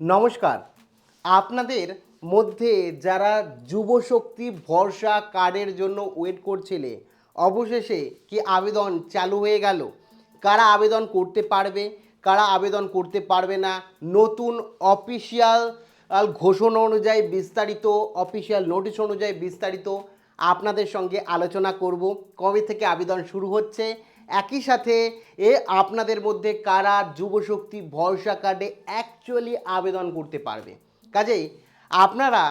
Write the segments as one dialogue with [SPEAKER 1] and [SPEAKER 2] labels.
[SPEAKER 1] নমস্কার। আপনাদের মধ্যে যারা যুবশক্তি ভরসা কার্ডের জন্য ওয়েট করছিলে, অবশেষে কি আবেদন চালু হয়ে গেল? কারা আবেদন করতে পারবে, কারা আবেদন করতে পারবে না, নতুন অফিসিয়াল ঘোষণা অনুযায়ী বিস্তারিত, অফিসিয়াল নোটিশ অনুযায়ী বিস্তারিত আপনাদের সঙ্গে আলোচনা করব। কবে থেকে আবেদন শুরু হচ্ছে, একই সাথে আপনাদের মধ্যে কারা যুবশক্তি ভরসা কার্ডে অ্যাকচুয়ালি আবেদন করতে পারবে। কাজেই আপনারা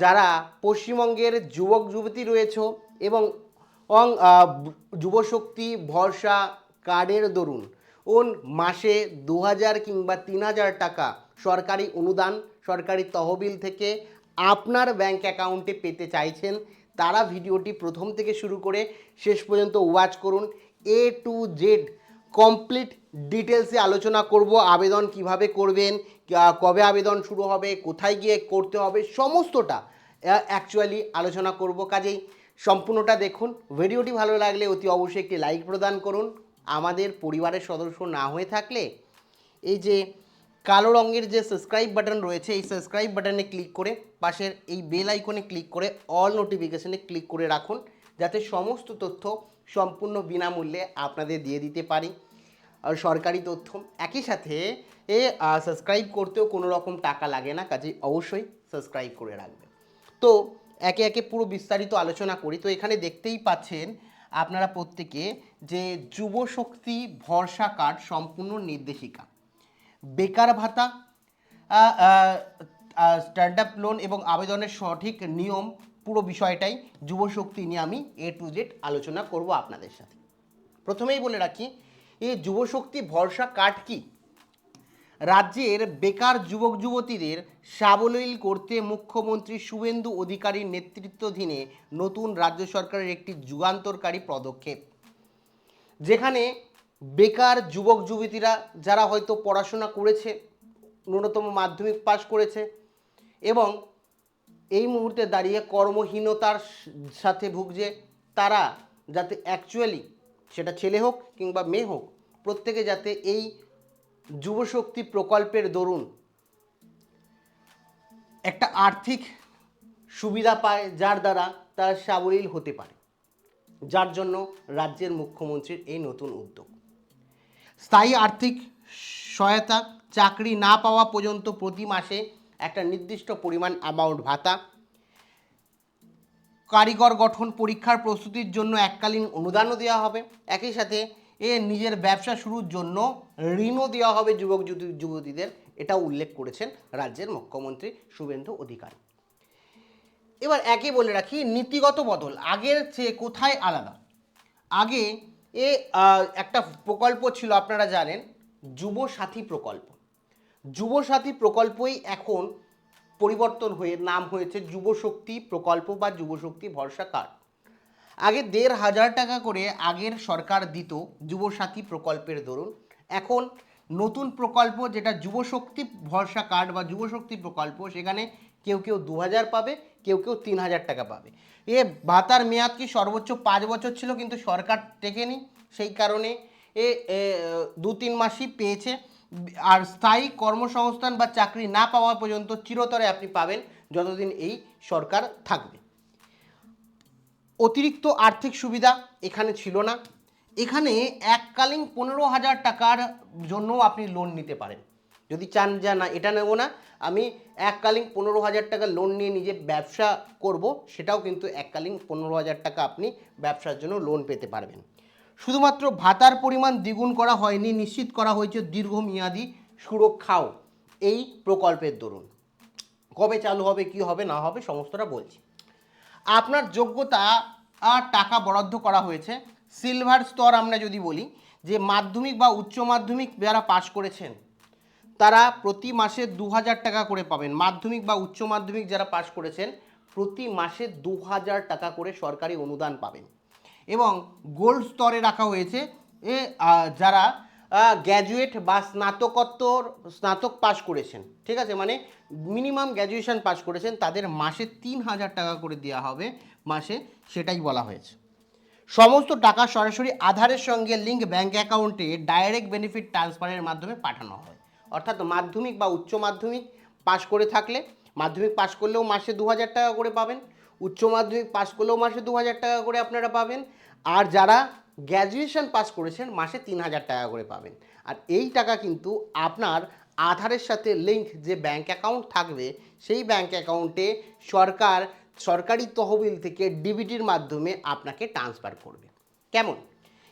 [SPEAKER 1] যারা পশ্চিমবঙ্গের যুবক যুবতী রয়েছে এবং যুবশক্তি ভরসা কার্ডের দরুন মাসে 2000 কিংবা 3000 টাকা সরকারি অনুদান, সরকারি তহবিল থেকে আপনার ব্যাংক অ্যাকাউন্টে পেতে চাইছেন, তারা ভিডিওটি প্রথম থেকে শুরু করে শেষ পর্যন্ত ওয়াচ করুন। এ টু জেড কমপ্লিট ডিটেলসে আলোচনা করব। আবেদন কিভাবে করবেন, কবে আবেদন শুরু হবে, কোথায় গিয়ে করতে হবে, সমস্তটা অ্যাকচুয়ালি আলোচনা করব। কাজেই সম্পূর্ণটা দেখুন। ভিডিওটি ভালো লাগলে অতি অবশ্যই একটি লাইক প্রদান করুন। আমাদের পরিবারের সদস্য না হয়ে থাকলে এই যে কালো রঙের যে সাবস্ক্রাইব বাটন রয়েছে, এই সাবস্ক্রাইব বাটনে ক্লিক করে পাশের এই বেল আইকনে ক্লিক করে অল নোটিফিকেশনে ক্লিক করে রাখুন, যাতে সমস্ত তথ্য সম্পূর্ণ বিনামূল্যে আপনাদের দিয়ে দিতে পারি। আর সরকারি তথ্য একই সাথে সাবস্ক্রাইব করতেও কোনো রকম টাকা লাগে না, কাজে অবশ্যই সাবস্ক্রাইব করে রাখবেন। তো একে একে পুরো বিস্তারিত আলোচনা করি। তো এখানে দেখতেই পাচ্ছেন আপনারা প্রত্যেকে যে যুবশক্তি ভরসা কার্ড সম্পূর্ণ নির্দেশিকা, বেকার ভাতা, স্ট্যান্ড আপ লোন এবং আবেদনের সঠিক নিয়ম, পুরো বিষয়টাই যুবশক্তি নিয়ে আমি এ টু জেড আলোচনা করব আপনাদের সাথে। প্রথমেই বলে রাখি, এই যুবশক্তি ভরসা কার্ড কি? রাজ্যের বেকার যুবক যুবতীদের সাবলীল করতে মুখ্যমন্ত্রী শুভেন্দু অধিকারীর নেতৃত্বাধীনে নতুন রাজ্য সরকারের একটি যুগান্তরকারী পদক্ষেপ, যেখানে বেকার যুবক যুবতীরা যারা হয়তো পড়াশোনা করেছে, ন্যূনতম মাধ্যমিক পাশ করেছে এবং এই মুহূর্তে দাঁড়িয়ে কর্মহীনতার সাথে ভুগছে, তারা যাতে অ্যাকচুয়ালি, সেটা ছেলে হোক কিংবা মেয়ে হোক, প্রত্যেকে যাতে এই যুবশক্তি প্রকল্পের দরুন একটা আর্থিক সুবিধা পায়, যার দ্বারা তারা সাবলীল হতে পারে, যার জন্য রাজ্যের মুখ্যমন্ত্রীর এই নতুন উদ্যোগ। স্থায়ী আর্থিক সহায়তা, চাকরি না পাওয়া পর্যন্ত প্রতি মাসে একটা নির্দিষ্ট পরিমাণ অ্যামাউন্ট ভাতা, কারিগর গঠন, পরীক্ষার প্রস্তুতির জন্য এককালীন অনুদানও দেওয়া হবে, একই সাথে নিজের ব্যবসা শুরুর জন্য ঋণও দেওয়া হবে যুবক যুবতীদের, এটা উল্লেখ করেছেন রাজ্যের মুখ্যমন্ত্রী শুভেন্দু অধিকারী। এবার একে বলে রাখি, নীতিগত বদল আগের চেয়ে কোথায় আলাদা। আগে একটা প্রকল্প ছিল, আপনারা জানেন, যুবসাথী প্রকল্প। যুবসাথী প্রকল্পই এখন পরিবর্তন হয়ে নাম হয়েছে যুবশক্তি প্রকল্প বা যুবশক্তি ভরসা কার্ড। আগে 1500 টাকা করে আগের সরকার দিত যুবসাথী প্রকল্পের দরুন। এখন নতুন প্রকল্প যেটা যুবশক্তি ভরসা কার্ড বা যুবশক্তি প্রকল্প, সেখানে কেউ কেউ 2000 পাবে, কেউ কেউ 3000 টাকা পাবে। ভাতার মেয়াদ কি সর্বোচ্চ 5 বছর ছিল, কিন্তু সরকার টেকেনি, সেই কারণে 2-3 মাসই পেয়েছে। আর স্থায়ী কর্মসংস্থান বা চাকরি না পাওয়া পর্যন্ত চিরতরে আপনি পাবেন, যতদিন এই সরকার থাকবে। অতিরিক্ত আর্থিক সুবিধা এখানে ছিল না। এখানে এককালীন 15,000 টাকার জন্য আপনি লোন নিতে পারেন। যদি চান যে না এটা নেব না, আমি এককালীন 15,000 টাকা লোন নিয়ে নিজে ব্যবসা করব, সেটাও কিন্তু এককালীন 15,000 টাকা আপনি ব্যবসার জন্য লোন পেতে পারবেন। শুধুমাত্র ভাতার পরিমাণ দ্বিগুণ করা হয়নি, নিশ্চিত করা হয়েছে দীর্ঘমেয়াদী সুরক্ষাও এই প্রকল্পের দরুন। কবে চালু হবে, কি হবে না হবে, সমস্তটা বলছি। আপনার যোগ্যতা আর টাকা বরাদ্দ করা হয়েছে। সিলভার স্তর আমরা যদি বলি, যে মাধ্যমিক বা উচ্চ মাধ্যমিক যারা পাশ করেছেন তারা প্রতি মাসে 2000 টাকা করে পাবেন। মাধ্যমিক বা উচ্চ মাধ্যমিক যারা পাশ করেছেন প্রতি মাসে 2000 টাকা করে সরকারি অনুদান পাবেন। এবং গোল্ড স্তরে রাখা হয়েছে যারা গ্র্যাজুয়েট বা স্নাতক পাশ করেছেন, ঠিক আছে, মানে মিনিমাম গ্র্যাজুয়েশন পাশ করেছেন, তাদের মাসে 3000 টাকা করে দেওয়া হবে মাসে, সেটাই বলা হয়েছে। সমস্ত টাকা সরাসরি আধারের সঙ্গে লিঙ্ক ব্যাঙ্ক অ্যাকাউন্টে ডাইরেক্ট বেনিফিট ট্রান্সফারের মাধ্যমে পাঠানো হয়। অর্থাৎ মাধ্যমিক বা উচ্চ মাধ্যমিক পাশ করে থাকলে, মাধ্যমিক পাশ করলেও মাসে 2000 টাকা করে পাবেন, উচ্চ মাধ্যমিক পাশ করলেও মাসে 2000 টাকা করে আপনারা পাবেন, আর যারা গ্র্যাজুয়েশন পাস করেছেন মাসে 3000 টাকা করে পাবেন। আর এই টাকা কিন্তু আপনার আধারের সাথে লিঙ্ক যে ব্যাঙ্ক অ্যাকাউন্ট থাকবে সেই ব্যাঙ্ক অ্যাকাউন্টে সরকারি তহবিল থেকে ডিবিটির মাধ্যমে আপনাকে ট্রান্সফার করবে। কেমন?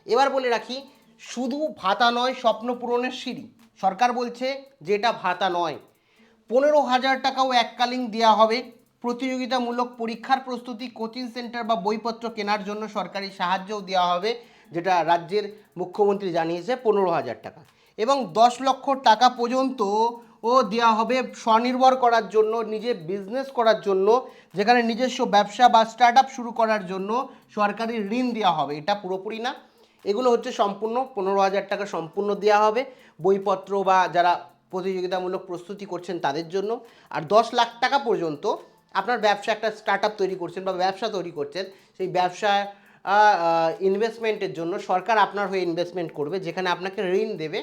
[SPEAKER 1] এবার বলে রাখি, শুধু ভাতা নয় স্বপ্ন পূরণের সিঁড়ি। সরকার বলছে যে এটা ভাতা নয়, 15,000 টাকাও এককালীন দেওয়া হবে। প্রতিযোগিতামূলক পরীক্ষার প্রস্তুতি, কোচিং সেন্টার বা বইপত্র কেনার জন্য সরকারি সাহায্যও দেওয়া হবে, যেটা রাজ্যের মুখ্যমন্ত্রী জানিয়েছে 15,000 টাকা। এবং 10 লক্ষ টাকা পর্যন্ত ও দেওয়া হবে স্বনির্ভর করার জন্য, নিজে বিজনেস করার জন্য, যেখানে নিজস্ব ব্যবসা বা স্টার্ট আপ শুরু করার জন্য সরকারি ঋণ দেওয়া হবে। এটা পুরোপুরি না, এগুলো হচ্ছে সম্পূর্ণ 15,000 টাকা সম্পূর্ণ দেওয়া হবে বইপত্র বা যারা প্রতিযোগিতামূলক প্রস্তুতি করছেন তাদের জন্য। আর 10 লাখ টাকা পর্যন্ত আপনার ব্যবসা, একটা স্টার্ট আপ তৈরি করছেন বা ব্যবসা তৈরি করছেন, সেই ব্যবসায় ইনভেস্টমেন্টের জন্য সরকার আপনার হয়ে ইনভেস্টমেন্ট করবে, যেখানে আপনাকে ঋণ দেবে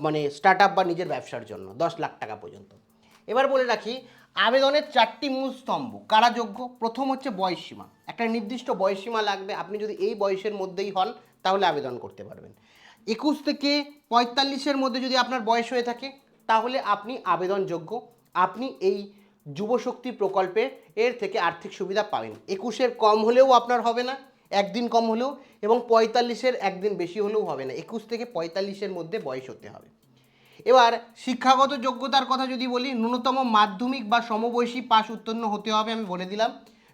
[SPEAKER 1] মানে স্টার্ট আপ বা নিজের ব্যবসার জন্য 10 লাখ টাকা পর্যন্ত। এবার বলে রাখি, আবেদনের 4টি মূল স্তম্ভ কারা যোগ্য। প্রথম হচ্ছে বয়সসীমা, একটা নির্দিষ্ট বয়সসীমা লাগবে, আপনি যদি এই বয়সের মধ্যেই হন তাহলে আবেদন করতে পারবেন। 21 থেকে 45-এর মধ্যে যদি আপনার বয়স হয়ে থাকে তাহলে আপনি আবেদনযোগ্য, আপনি এই যুবশক্তি প্রকল্পে এর থেকে আর্থিক সুবিধা পাবেন। 21-এর কম হলেও আপনার হবে না, একদিন কম হলেও, এবং 45-এর একদিন বেশি হলেও হবে না, 21 থেকে 45-এর মধ্যে বয়স হতে হবে। এবার শিক্ষাগত যোগ্যতার কথা যদি বলি, ন্যূনতম মাধ্যমিক বা সমবয়সী পাশ উত্তীর্ণ হতে হবে। আমি বলে দিলাম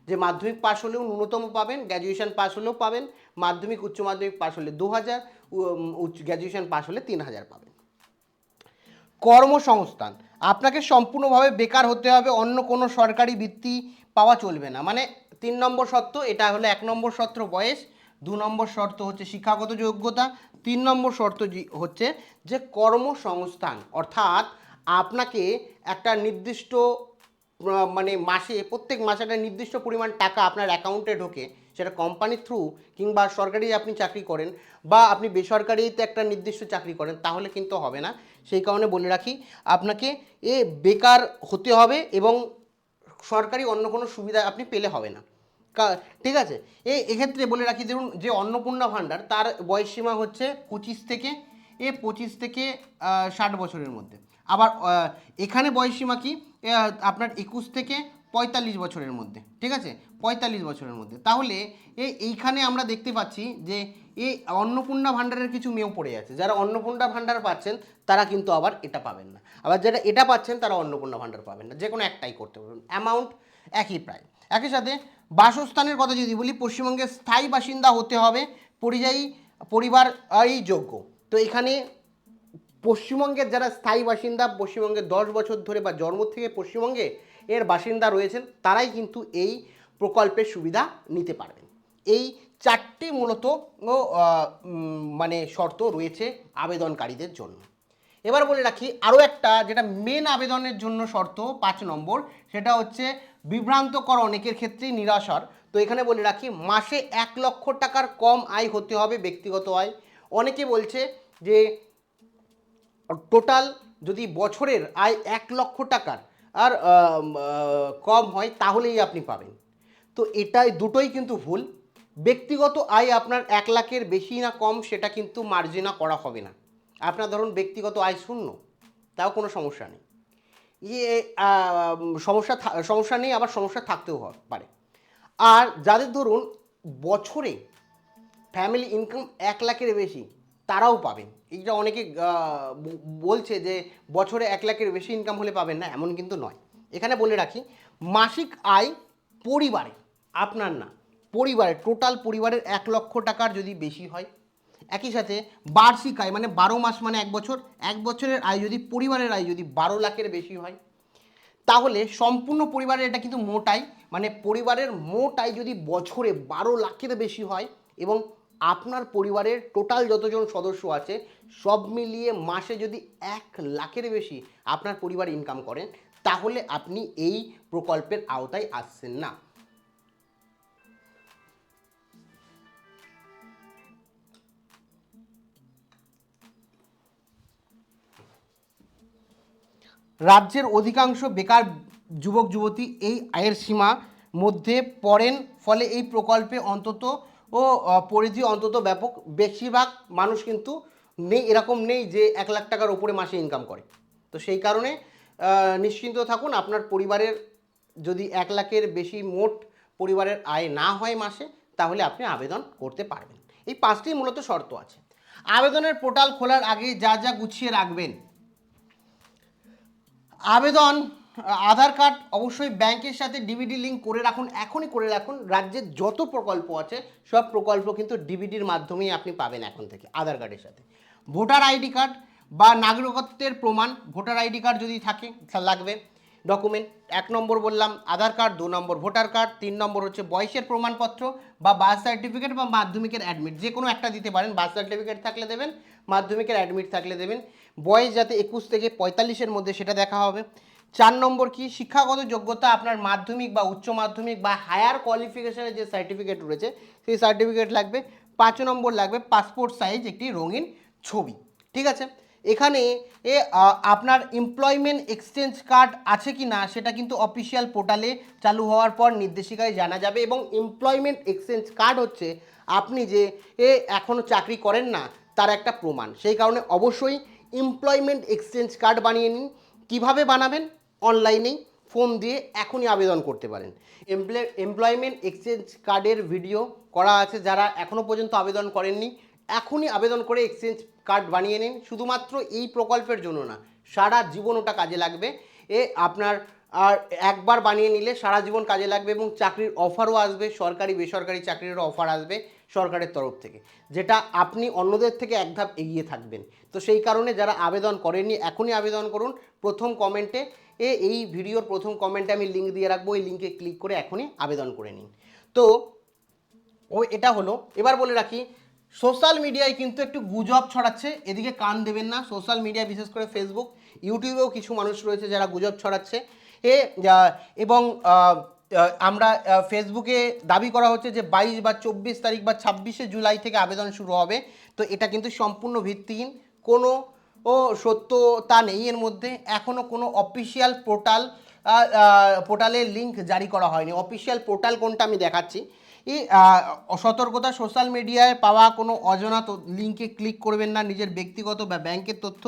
[SPEAKER 1] যে মাধ্যমিক পাশ হলেও ন্যূনতম পাবেন, গ্র্যাজুয়েশন পাশ হলেও পাবেন, মাধ্যমিক উচ্চ মাধ্যমিক পাশ হলে 2000, গ্র্যাজুয়েশন পাশ হলে 3000 পাবেন। কর্মসংস্থান, আপনাকে সম্পূর্ণভাবে বেকার হতে হবে, অন্য কোনো সরকারি বৃত্তি পাওয়া চলবে না। মানে 3 নম্বর শর্ত, এটা হলো 1 নম্বর শর্ত বয়স, 2 নম্বর শর্ত হচ্ছে শিক্ষাগত যোগ্যতা, 3 নম্বর শর্ত হচ্ছে যে কর্মসংস্থান, অর্থাৎ আপনাকে একটা নির্দিষ্ট মানে মাসে, প্রত্যেক মাসে একটা নির্দিষ্ট পরিমাণ টাকা আপনার অ্যাকাউন্টে ঢোকে, সেটা কোম্পানির থ্রু কিংবা সরকারি আপনি চাকরি করেন বা আপনি বেসরকারিতে একটা নির্দিষ্ট চাকরি করেন, তাহলে কিন্তু হবে না। সেই কারণে বলে রাখি, আপনাকে বেকার হতে হবে এবং সরকারি অন্য কোনো সুবিধা আপনি পেলে হবে না। ঠিক আছে, এক্ষেত্রে বলে রাখি, ধরুন যে অন্নপূর্ণা ভাণ্ডার, তার বয়সসীমা হচ্ছে 25 থেকে 60 বছরের মধ্যে। আবার এখানে বয়সসীমা কি, আপনার 21 থেকে 45 বছরের মধ্যে, ঠিক আছে, 45 বছরের মধ্যে। তাহলে এইখানে আমরা দেখতে পাচ্ছি যে এই অন্নপূর্ণা ভাণ্ডারের কিছু মেয়েও পড়ে আছে, যারা অন্নপূর্ণা ভাণ্ডার পাচ্ছেন তারা কিন্তু আবার এটা পাবেন না, আবার যারা এটা পাচ্ছেন তারা অন্নপূর্ণা ভাণ্ডার পাবেন না, যে কোনো একটাই করতে পারবেন, অ্যামাউন্ট একই প্রায়। একই সাথে বাসস্থানের কথা যদি বলি, পশ্চিমবঙ্গের স্থায়ী বাসিন্দা হতে হবে, পরিযায়ী পরিবার এই যোগ্য। তো এখানে পশ্চিমবঙ্গের যারা স্থায়ী বাসিন্দা, পশ্চিমবঙ্গে 10 বছর ধরে বা জন্ম থেকে পশ্চিমবঙ্গে এর বাসিন্দা রয়েছেন, তারাই কিন্তু এই প্রকল্পের সুবিধা নিতে পারবেন। এই 4টি মূলত মানে শর্ত রয়েছে আবেদনকারীদের জন্য। এবার বলে রাখি আরও একটা, যেটা মেন আবেদনের জন্য শর্ত 5 নম্বর, সেটা হচ্ছে বিভ্রান্তকর অনেকের ক্ষেত্রেই নিরাশার। তো এখানে বলে রাখি, মাসে 1 লক্ষ টাকার কম আয় হতে হবে, ব্যক্তিগত আয়। অনেকে বলছে যে টোটাল যদি বছরের আয় 1 লক্ষ টাকার আর কম হয় তাহলেই আপনি পাবেন। তো এটাই দুটোই কিন্তু ভুল। ব্যক্তিগত আয় আপনার 1 লাখের বেশি না কম সেটা কিন্তু মার্জিনা করা হবে না। আপনার ধরুন ব্যক্তিগত আয় 0, তাও কোনো সমস্যা নেই, সমস্যা নেই, আবার সমস্যা থাকতেও পারে। আর যাদের ধরুন বছরে ফ্যামিলি ইনকাম 1 লাখের বেশি, তারাও পাবেন। এইটা অনেকে বলছে যে বছরে 1 লাখের বেশি ইনকাম হলে পাবেন না, এমন কিন্তু নয়। এখানে বলে রাখি, মাসিক আয় পরিবারে, আপনার না, পরিবারের, টোটাল পরিবারের 1 লক্ষ টাকার যদি বেশি হয়, একই সাথে বার্ষিক আয় মানে 12 মাস মানে 1 বছর, 1 বছরের আয় যদি, পরিবারের আয় যদি 12 লাখের বেশি হয়, তাহলে সম্পূর্ণ পরিবারের, এটা কিন্তু মোট আয়, মানে পরিবারের মোট আয় যদি বছরে 12 লাখের বেশি হয় এবং আপনার পরিবারের টোটাল যতজন সদস্য আছে সব মিলিয়ে মাসে যদি 1 লাখের বেশি আপনার পরিবার ইনকাম করেন, তাহলে আপনি এই প্রকল্পের আওতায় আসছেন না। রাজ্যের অধিকাংশ বেকার যুবক যুবতী এই আয়ের সীমা মধ্যে পড়েন, ফলে এই প্রকল্পে অন্তত পরিধি অন্তত ব্যাপক। বেশিরভাগ মানুষ কিন্তু নেই, এরকম নেই যে 1 লাখ টাকার উপরে মাসে ইনকাম করে। তো সেই কারণে নিশ্চিন্ত থাকুন, আপনার পরিবারের যদি 1 লাখের বেশি মোট পরিবারের আয় না হয় মাসে, তাহলে আপনি আবেদন করতে পারবেন। এই 5টি মূলত শর্ত আছে। আবেদনের পোর্টাল খোলার আগে যা যা গুছিয়ে রাখবেন: আবেদন, আধার কার্ড অবশ্যই ব্যাংকের সাথে ডিবিডি লিঙ্ক করে রাখুন, এখনই করে রাখুন। রাজ্যের যত প্রকল্প আছে সব প্রকল্প কিন্তু ডিবিডির মাধ্যমেই আপনি পাবেন এখন থেকে আধার কার্ডের সাথে। ভোটার আইডি কার্ড বা নাগরিকত্বের প্রমাণ, ভোটার আইডি কার্ড যদি থাকে লাগবে ডকুমেন্ট। 1 নম্বর বললাম আধার কার্ড, 2 নম্বর ভোটার কার্ড, 3 নম্বর হচ্ছে বয়সের প্রমাণপত্র বা বার্থ সার্টিফিকেট বা মাধ্যমিকের অ্যাডমিট, যে কোনো একটা দিতে পারেন। বার্থ সার্টিফিকেট থাকলে দেবেন, মাধ্যমিকের অ্যাডমিট থাকলে দেবেন। বয়স যাতে 21 থেকে 45-এর মধ্যে সেটা দেখা হবে। 4 নম্বর কি, শিক্ষাগত যোগ্যতা, আপনার মাধ্যমিক বা উচ্চ মাধ্যমিক বা হায়ার কোয়ালিফিকেশনের যে সার্টিফিকেট রয়েছে সেই সার্টিফিকেট লাগবে। 5 নম্বর লাগবে পাসপোর্ট সাইজ একটি রঙিন ছবি। ঠিক আছে, এখানে আপনার এমপ্লয়মেন্ট এক্সচেঞ্জ কার্ড আছে কি না সেটা কিন্তু অফিসিয়াল পোর্টালে চালু হওয়ার পর নির্দেশিকায় জানা যাবে। এবং এমপ্লয়মেন্ট এক্সচেঞ্জ কার্ড হচ্ছে আপনি যে এখনও চাকরি করেন না তার একটা প্রমাণ। সেই কারণে অবশ্যই এমপ্লয়মেন্ট এক্সচেঞ্জ কার্ড বানিয়ে নিন। কীভাবে বানাবেন? অনলাইনেই ফোন দিয়ে এখনই আবেদন করতে পারেন। এমপ্লয়মেন্ট এক্সচেঞ্জ কার্ডের ভিডিও করা আছে, যারা এখনও পর্যন্ত আবেদন করেননি এখনই আবেদন করে এক্সচেঞ্জ কার্ড বানিয়ে নিন। শুধুমাত্র এই প্রকল্পের জন্য না, সারা জীবন ওটা কাজে লাগবে। আপনার আর একবার বানিয়ে নিলে সারা জীবন কাজে লাগবে এবং চাকরির অফারও আসবে, সরকারি বেসরকারি চাকরিরও অফার আসবে সরকারের তরফ থেকে, যেটা আপনি অন্যদের থেকে এক ধাপ এগিয়ে থাকবেন। তো সেই কারণে যারা আবেদন করেননি এখনই আবেদন করুন। প্রথম কমেন্টে এই ভিডিওর প্রথম কমেন্টে আমি লিঙ্ক দিয়ে রাখবো, এই লিঙ্কে ক্লিক করে এখনই আবেদন করে নিন। তো এটা হলো। এবার বলে রাখি, সোশ্যাল মিডিয়ায় কিন্তু একটু গুজব ছড়াচ্ছে, এদিকে কান দেবেন না। সোশ্যাল মিডিয়া বিশেষ করে ফেসবুক, ইউটিউবেও কিছু মানুষ রয়েছে যারা গুজব ছড়াচ্ছে। এবং আমরা ফেসবুকে দাবি করা হচ্ছে যে 22 বা 24 তারিখ বা 26শে জুলাই থেকে আবেদন শুরু হবে। তো এটা কিন্তু সম্পূর্ণ ভিত্তিহীন, কোনো সত্যতা নেই এর মধ্যে। এখনও কোনো অফিসিয়াল পোর্টালের লিঙ্ক জারি করা হয়নি। অফিসিয়াল পোর্টাল কোনটা আমি দেখাচ্ছি। সতর্কতা, সোশ্যাল মিডিয়ায় পাওয়া কোনো অজানা লিঙ্কে ক্লিক করবেন না, নিজের ব্যক্তিগত বা ব্যাংকের তথ্য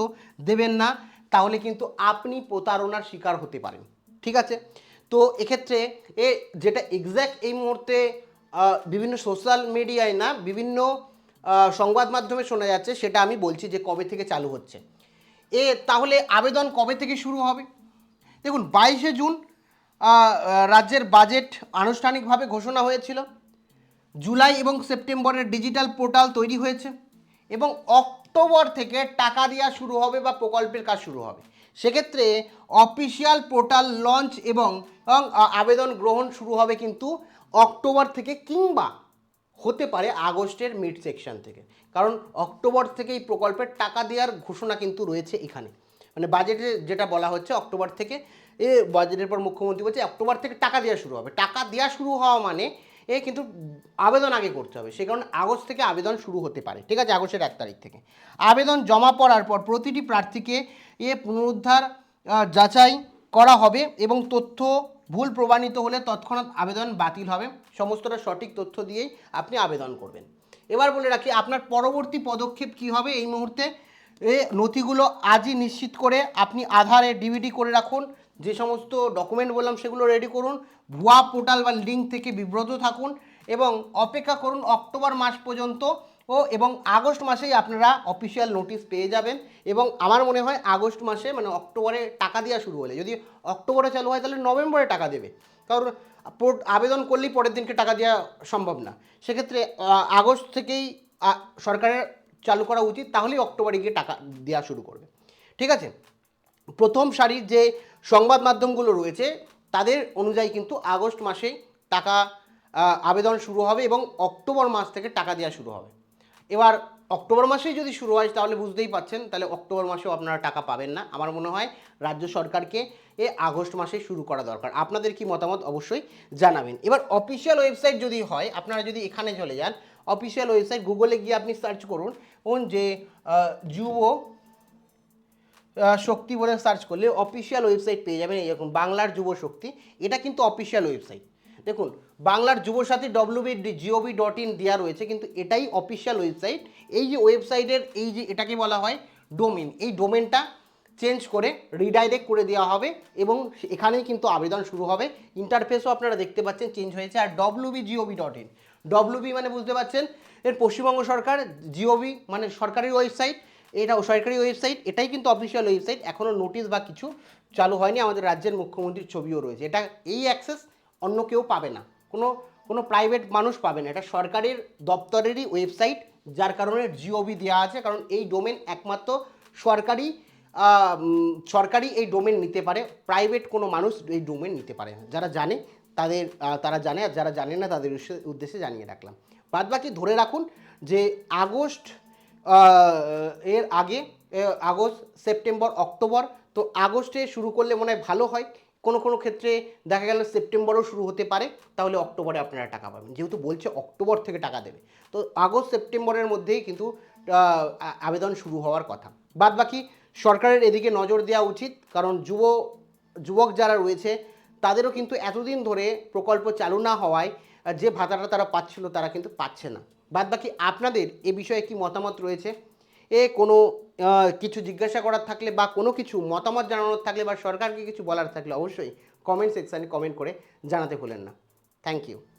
[SPEAKER 1] দেবেন না, তাহলে কিন্তু আপনি প্রতারণার শিকার হতে পারেন। ঠিক আছে, তো এক্ষেত্রে যেটা এক্স্যাক্ট এই মুহূর্তে বিভিন্ন সোশ্যাল মিডিয়ায় না, বিভিন্ন সংবাদ মাধ্যমে শোনা যাচ্ছে, সেটা আমি বলছি যে কবে থেকে চালু হচ্ছে। তাহলে আবেদন কবে থেকে শুরু হবে? দেখুন, 22শে জুন রাজ্যের বাজেট আনুষ্ঠানিকভাবে ঘোষণা হয়েছিল। জুলাই এবং সেপ্টেম্বরের ডিজিটাল পোর্টাল তৈরি হয়েছে এবং অক্টোবর থেকে টাকা দেওয়া শুরু হবে বা প্রকল্পের কাজ শুরু হবে। সেক্ষেত্রে অফিসিয়াল পোর্টাল লঞ্চ এবং আবেদন গ্রহণ শুরু হবে কিন্তু অক্টোবর থেকে, কিংবা হতে পারে আগস্টের মিড সেকশন থেকে। কারণ অক্টোবর থেকে এই প্রকল্পের টাকা দেওয়ার ঘোষণা কিন্তু রয়েছে এখানে, মানে বাজেটে যেটা বলা হচ্ছে অক্টোবর থেকে। বাজেটের পর মুখ্যমন্ত্রী বলছে অক্টোবর থেকে টাকা দেওয়া শুরু হবে। টাকা দেওয়া শুরু হওয়া মানে কিন্তু আবেদন আগে করতে হবে, সে কারণে আগস্ট থেকে আবেদন শুরু হতে পারে। ঠিক আছে, আগস্টের 1 তারিখ থেকে আবেদন জমা পড়ার পর প্রতিটি প্রার্থীকে পুনরুদ্ধার যাচাই করা হবে এবং তথ্য ভুল প্রমাণিত হলে তৎক্ষণাৎ আবেদন বাতিল হবে। সমস্তটা সঠিক তথ্য দিয়েই আপনি আবেদন করবেন। এবার বলে রাখি, আপনার পরবর্তী পদক্ষেপ কি হবে এই মুহূর্তে। নথিগুলো আজই নিশ্চিত করে আপনি আধারে ডিভিডি করে রাখুন। যে সমস্ত ডকুমেন্ট বললাম সেগুলো রেডি করুন। ভুয়া পোর্টাল বা লিঙ্ক থেকে বিব্রত থাকুন এবং অপেক্ষা করুন অক্টোবর মাস পর্যন্ত। এবং আগস্ট মাসেই আপনারা অফিসিয়াল নোটিশ পেয়ে যাবেন। এবং আমার মনে হয় আগস্ট মাসে, মানে অক্টোবরে টাকা দেওয়া শুরু হলে, যদি অক্টোবরে চালু হয় তাহলে নভেম্বরে টাকা দেবে, কারণ আবেদন করলেই পরের দিনকে টাকা দেওয়া সম্ভব না। সেক্ষেত্রে আগস্ট থেকেই সরকারের চালু করা উচিত, তাহলেই অক্টোবরে গিয়ে টাকা দেওয়া শুরু করবে। ঠিক আছে, প্রথম সারির যে সংবাদ মাধ্যমগুলো রয়েছে তাদের অনুযায়ী কিন্তু আগস্ট মাসেই টাকা আবেদন শুরু হবে এবং অক্টোবর মাস থেকে টাকা দেওয়া শুরু হবে। এবার অক্টোবর মাসেই যদি শুরু হয় তাহলে বুঝতেই পাচ্ছেন, তাহলে অক্টোবর মাসেও আপনারা টাকা পাবেন না। আমার মনে হয় রাজ্য সরকারকে আগস্ট মাসে শুরু করা দরকার। আপনাদের কি মতামত অবশ্যই জানাবেন। এবার অফিসিয়াল ওয়েবসাইট যদি হয়, আপনারা যদি এখানে চলে যান, অফিসিয়াল ওয়েবসাইট গুগলে গিয়ে আপনি সার্চ করুন যে যুব শক্তি বলে সার্চ করলে অফিসিয়াল ওয়েবসাইট পেয়ে যাবেন এরকম বাংলার যুব শক্তি। এটা কিন্তু অফিসিয়াল ওয়েবসাইট। দেখুন বাংলার যুবসাথী www.gov.in দেওয়া রয়েছে, কিন্তু এটাই অফিসিয়াল ওয়েবসাইট। এই যে ওয়েবসাইটের এই যে এটাকে বলা হয় ডোমেন, এই ডোমেনটা চেঞ্জ করে রিডাইরেক্ট করে দেওয়া হবে এবং এখানেই কিন্তু আবেদন শুরু হবে। ইন্টারফেসও আপনারা দেখতে পাচ্ছেন চেঞ্জ হয়েছে। আর www.gov.in, ডব্লিউবি মানে বুঝতে পারছেন এর পশ্চিমবঙ্গ সরকার, জিওভি মানে সরকারি ওয়েবসাইট, এটা সরকারি ওয়েবসাইট, এটাই কিন্তু অফিসিয়াল ওয়েবসাইট। এখনও নোটিশ বা কিছু চালু হয়নি, আমাদের রাজ্যের মুখ্যমন্ত্রীর ছবিও রয়েছে। এটা এই অ্যাক্সেস অন্য কেউ পাবে না, কোনো প্রাইভেট মানুষ পাবে না, এটা সরকারের দপ্তরেরই ওয়েবসাইট, যার কারণে জিওভি দেওয়া আছে। কারণ এই ডোমেন একমাত্র সরকারি সরকারি এই ডোমেন নিতে পারে, প্রাইভেট কোনো মানুষ এই ডোমেন নিতে পারে না। যারা জানে তারা জানে, আর যারা জানে না তাদের উদ্দেশ্যে জানিয়ে রাখলাম। বাদবাকি ধরে রাখুন যে আগস্ট এর আগে, আগস্ট সেপ্টেম্বর অক্টোবর, তো আগস্টে শুরু করলে মনে হয় ভালো হয়। কোনো ক্ষেত্রে দেখা গেল সেপ্টেম্বরও শুরু হতে পারে, তাহলে অক্টোবরে আপনারা টাকা পাবেন। যেহেতু বলছে অক্টোবর থেকে টাকা দেবে, তো আগস্ট সেপ্টেম্বরের মধ্যেই কিন্তু আবেদন শুরু হওয়ার কথা। বাদবাকি সরকারের এদিকে নজর দেওয়া উচিত, কারণ যুবক যারা রয়েছে তাদেরও কিন্তু এতদিন ধরে প্রকল্প চালু না হওয়ায় যে ভাতাটা তারা পাচ্ছিল তারা কিন্তু পাচ্ছে না। বাদবাকি আপনাদের এ বিষয়ে কি মতামত রয়েছে? কোনো কিছু জিজ্ঞাসা করার থাকলে বা কোনো কিছু মতামত জানানোর থাকলে বা সরকারকে কিছু বলার থাকলে অবশ্যই কমেন্ট সেকশানে কমেন্ট করে জানাতে ভুলেন না। Thank you.